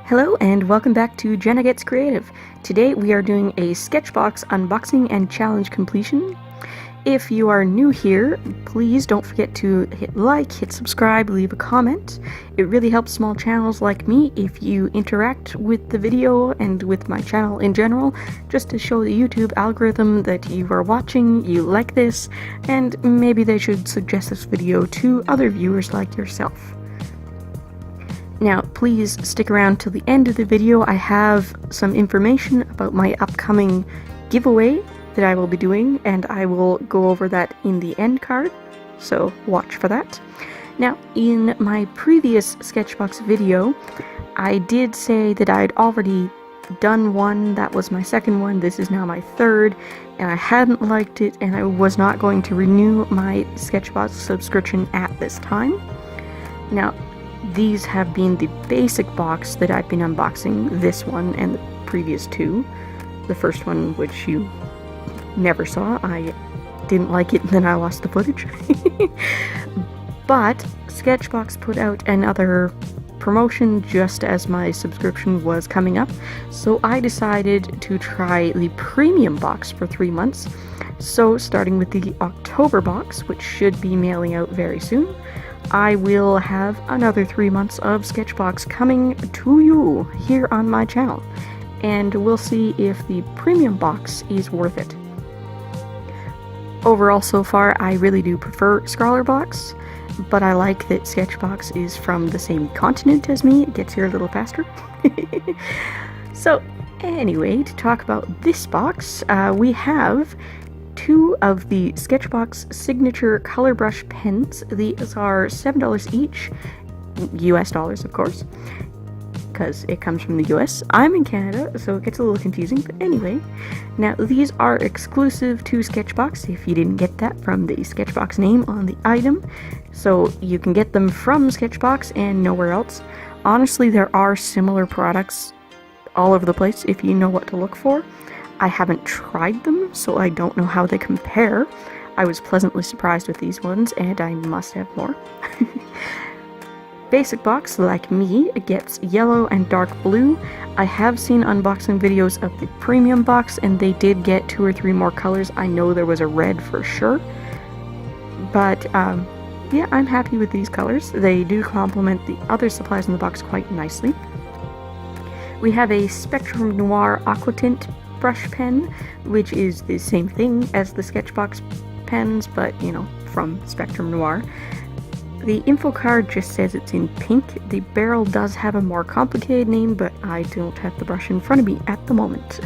Hello and welcome back to Jenna Gets Creative. Today we are doing a SketchBox unboxing and challenge completion. If you are new here, please don't forget to hit like, hit subscribe, leave a comment. It really helps small channels like me if you interact with the video and with my channel in general, just to show the YouTube algorithm that you are watching, you like this, and maybe they should suggest this video to other viewers like yourself. Now, please stick around till the end of the video. I have some information about my upcoming giveaway that I will be doing, and I will go over that in the end card, so watch for that. Now, in my previous SketchBox video, I did say that I'd already done one. That was my second one. This is now my third, and I hadn't liked it, and I was not going to renew my SketchBox subscription at this time. Now, these have been the basic box that I've been unboxing, this one and the previous two. The first one, which you never saw, I didn't like it and then I lost the footage. But SketchBox put out another promotion just as my subscription was coming up, so I decided to try the premium box for 3 months. So starting with the October box, which should be mailing out very soon, I will have another 3 months of SketchBox coming to you here on my channel, and we'll see if the premium box is worth it. Overall, so far, I really do prefer Scholar Box, but I like that SketchBox is from the same continent as me. It gets here a little faster. So, anyway, to talk about this box, we have 2 of the SketchBox signature color brush pens. These are $7 each, US dollars of course, because it comes from the US. I'm in Canada, so it gets a little confusing, but anyway. Now, these are exclusive to SketchBox, if you didn't get that from the SketchBox name on the item. So you can get them from SketchBox and nowhere else. Honestly, there are similar products all over the place if you know what to look for. I haven't tried them, so I don't know how they compare. I was pleasantly surprised with these ones, and I must have more. Basic box, like me, gets yellow and dark blue. I have seen unboxing videos of the premium box, and they did get 2 or 3 more colors. I know there was a red for sure. But, yeah, I'm happy with these colors. They do complement the other supplies in the box quite nicely. We have a Spectrum Noir Aquatint brush pen, which is the same thing as the SketchBox pens, but, you know, from Spectrum Noir. The info card just says it's in pink. The barrel does have a more complicated name, but I don't have the brush in front of me at the moment.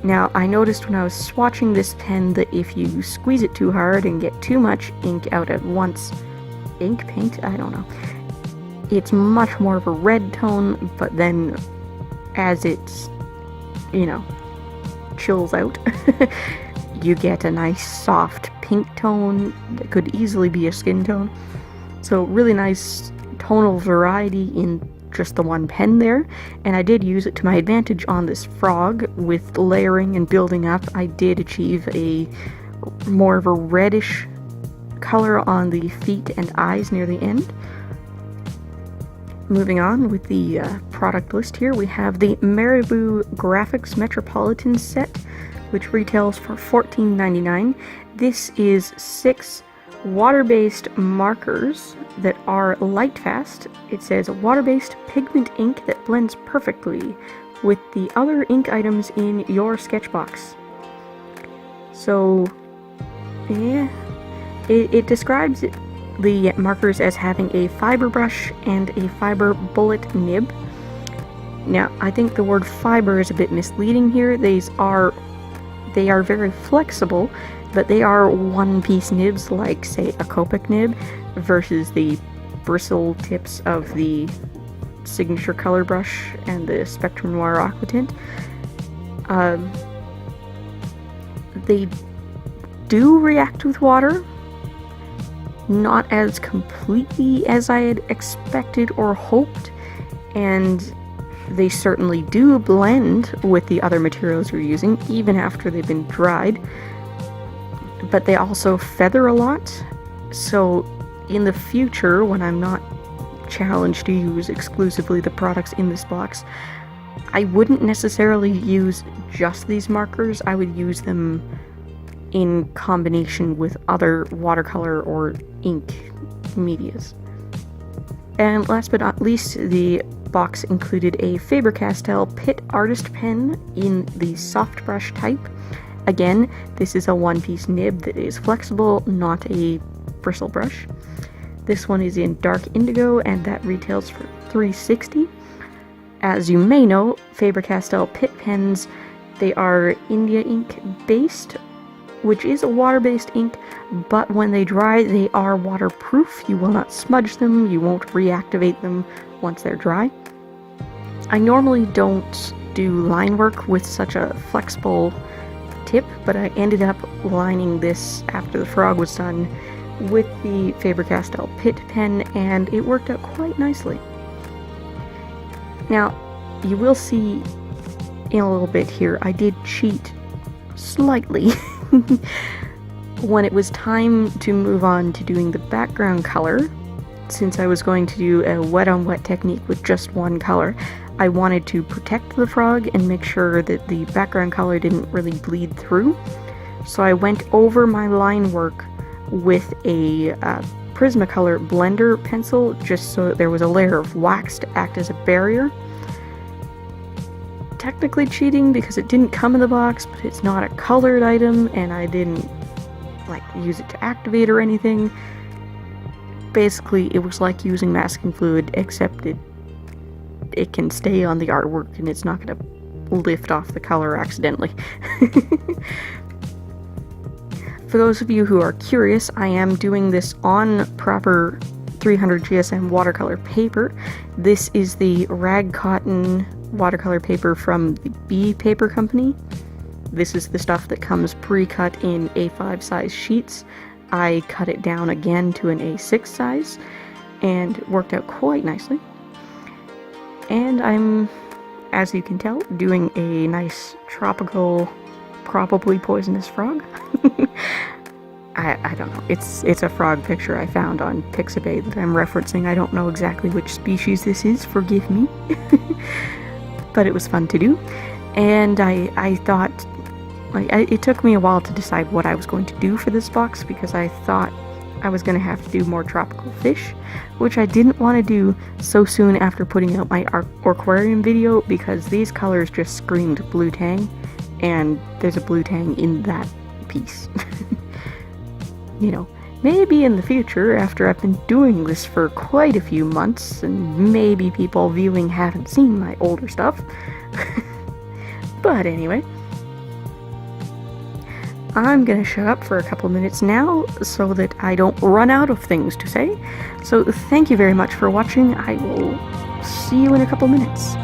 Now, I noticed when I was swatching this pen that if you squeeze it too hard and get too much ink out at once, ink paint, I don't know, it's much more of a red tone, but then as it's, you know, chills out, you get a nice soft pink tone that could easily be a skin tone. So really nice tonal variety in just the one pen there, and I did use it to my advantage on this frog. With layering and building up, I did achieve a more of a reddish color on the feet and eyes near the end. Moving on with the product list here, we have the MARABU GRAPHIX Metropolitan set, which retails for $14.99. This is 6 water-based markers that are light fast. It says water-based pigment ink that blends perfectly with the other ink items in your sketchbox. So, yeah, it describes the markers as having a fiber brush and a fiber bullet nib. Now, I think the word fiber is a bit misleading here. They are very flexible, but they are one-piece nibs, like, say, a Copic nib, versus the bristle tips of the signature color brush and the Spectrum Noir Aquatint. They do react with water, not as completely as I had expected or hoped, and they certainly do blend with the other materials you're using, even after they've been dried. But they also feather a lot, so in the future, when I'm not challenge to use exclusively the products in this box. I wouldn't necessarily use just these markers. I would use them in combination with other watercolor or ink medias. And last but not least, the box included a Faber-Castell Pitt artist pen in the soft brush type. Again, this is a one-piece nib that is flexible, not a bristle brush. This one is in dark indigo, and that retails for $3.60. As you may know, Faber-Castell Pitt pens, they are India ink based, which is a water-based ink, but when they dry, they are waterproof. You will not smudge them, you won't reactivate them once they're dry. I normally don't do line work with such a flexible tip, but I ended up lining this after the frog was done with the Faber-Castell Pitt pen, and it worked out quite nicely. Now, you will see in a little bit here, I did cheat slightly. When it was time to move on to doing the background color, since I was going to do a wet-on-wet technique with just one color, I wanted to protect the frog and make sure that the background color didn't really bleed through. So I went over my line work with a Prismacolor blender pencil, just so that there was a layer of wax to act as a barrier. Technically cheating because it didn't come in the box, but it's not a colored item and I didn't like use it to activate or anything. Basically, it was like using masking fluid, except it can stay on the artwork and it's not going to lift off the color accidentally. For those of you who are curious, I am doing this on proper 300 GSM watercolor paper. This is the rag cotton watercolor paper from the B Paper Company. This is the stuff that comes pre-cut in A5 size sheets. I cut it down again to an A6 size, and it worked out quite nicely. And I'm, as you can tell, doing a nice tropical, probably poisonous frog. I don't know. It's a frog picture I found on Pixabay that I'm referencing. I don't know exactly which species this is, forgive me. But it was fun to do. And I thought, it took me a while to decide what I was going to do for this box, because I thought I was going to have to do more tropical fish, which I didn't want to do so soon after putting out my aquarium video, because these colors just screamed blue tang, and there's a blue tang in that piece. You know, maybe in the future, after I've been doing this for quite a few months, and maybe people viewing haven't seen my older stuff. But anyway, I'm gonna shut up for a couple minutes now so that I don't run out of things to say. So thank you very much for watching. I will see you in a couple minutes.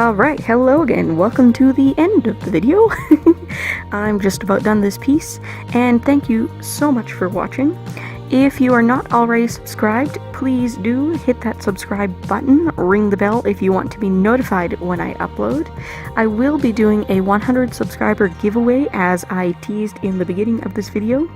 Alright, hello again. Welcome to the end of the video. I'm just about done this piece, and thank you so much for watching. If you are not already subscribed, please do hit that subscribe button, ring the bell if you want to be notified when I upload. I will be doing a 100 subscriber giveaway, as I teased in the beginning of this video.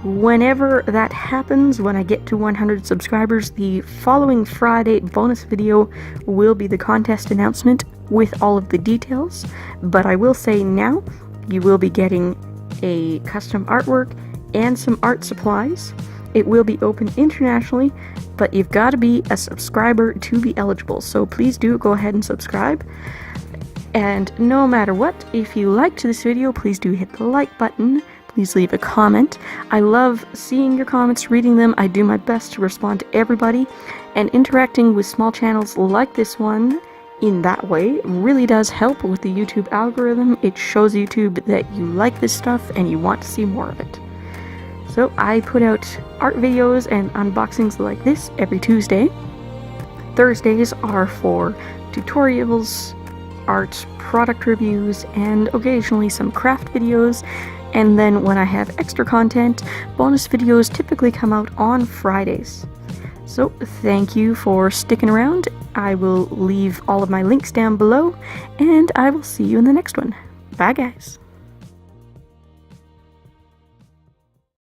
Whenever that happens, when I get to 100 subscribers, the following Friday bonus video will be the contest announcement with all of the details. But I will say now, you will be getting a custom artwork and some art supplies. It will be open internationally, but you've got to be a subscriber to be eligible, so please do go ahead and subscribe. And no matter what, if you liked this video, please do hit the like button. Please leave a comment. I love seeing your comments, reading them. I do my best to respond to everybody, and interacting with small channels like this one in that way really does help with the YouTube algorithm. It shows YouTube that you like this stuff and you want to see more of it. So I put out art videos and unboxings like this every Tuesday. Thursdays are for tutorials, art product reviews, and occasionally some craft videos. And then when I have extra content, bonus videos typically come out on Fridays. So thank you for sticking around. I will leave all of my links down below, and I will see you in the next one. Bye guys!